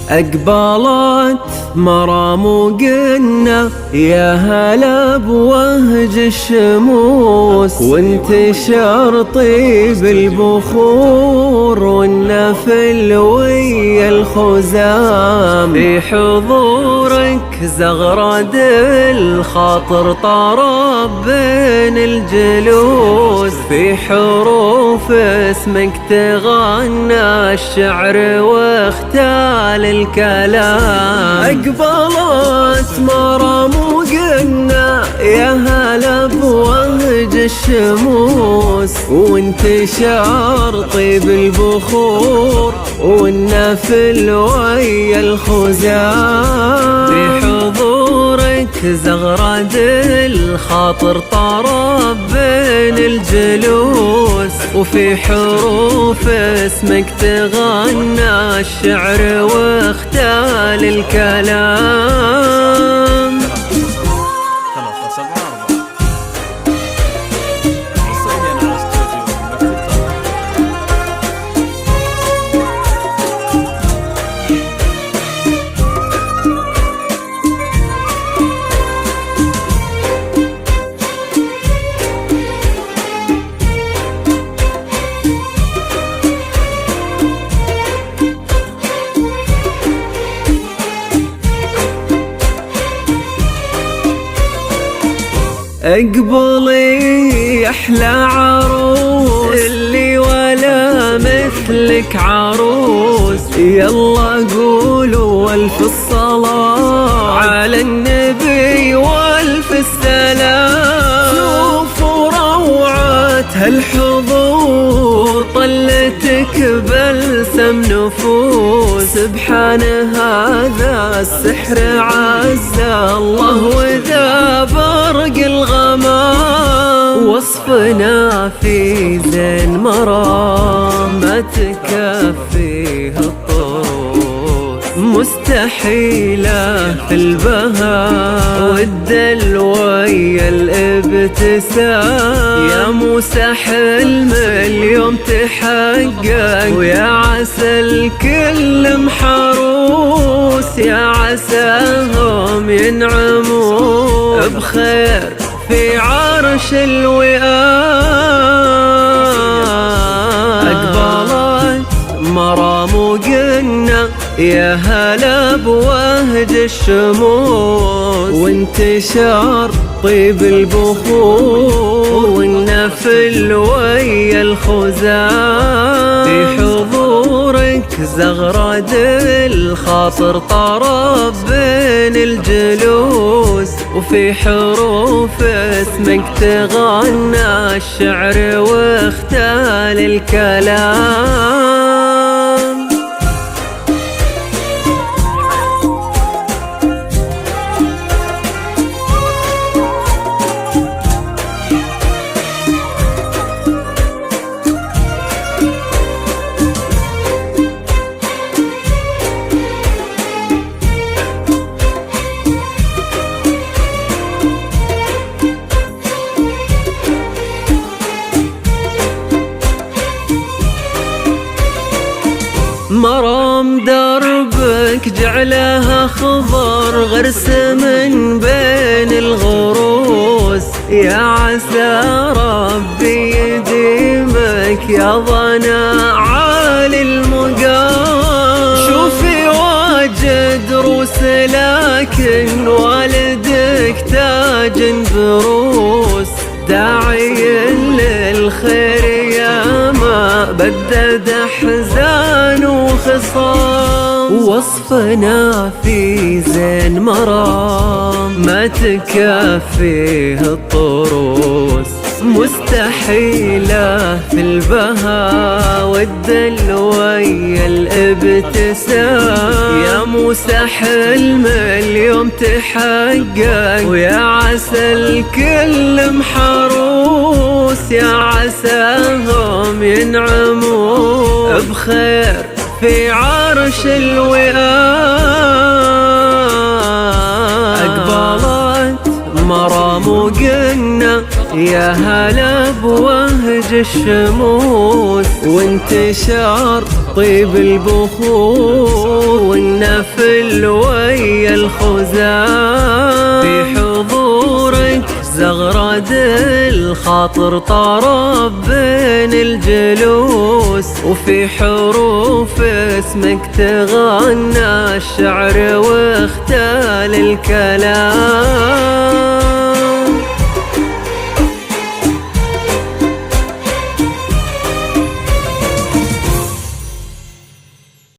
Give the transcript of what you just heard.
أقبلت مرام وقلنا يا هلا بوهج الشموس، وانتشر طيب البخور والنفل ويا الخزام. في حضورك زغرد الخاطر طرب بين الجلوس، في حروف اسمك تغنى الشعر واختال الكلام. أقبلت مرام وقلنا يا هلا بوهج الشموس، وانتشر طيب البخور والنفل ويا الخزام. في حضورك زغرد الخاطر طرب بين الجلوس، وفي حروف اسمك تغنى الشعر واختال الكلام. اقبلي احلى عروس اللي ولا مثلك عروس، يلا قولوا والف الصلاة على النبي والف السلام. شوفوا روعة هالحضور طلتك بلسم نفوس، سبحان هذا السحر عز الله وذا برق الغمام. وصفنا في زين مرام ما تكفيه الطروس، مستحيلة في البهاء والدل ويا الابتسام. يا موسى حلم اليوم تحقق، ويا عسى الكل محروس، يا عساهم ينعمون بخير في عرش الوئام. أقبلت مرام وقلنا يا هلا بوهج الشموس، وانتشر طيب البخور والنفل ويا الخزام. في حضورك زغرد الخاطر طرب بين الجلوس، وفي حروف اسمك تغنى الشعر واختال الكلام. مرام دربك جعلها خضر غرس من بين الغروس، يا عسى ربي يديمك يا ضنا عالي المقام. شوفي واجد روس لكن والدك تاج بروس، داعي للخير يا ما بدد احزان وخصام. وصفنا في زين مرام ما تكفيه الطروس، مستحيلة في البهاء والدل ويا الابتسام. يا موسى حلم اليوم تحقق، ويا عسى الكل محروس، يا عساهم ينعمون بخير في عرش الوئام. أقبلت مرام وقلنا يا هلا بوهج الشموس، وانتشار طيب البخور والنفل ويا الخزام. في حضورك زغرد الخاطر طرب بين الجلوس، وفي حروف اسمك تغنى الشعر واختال الكلام.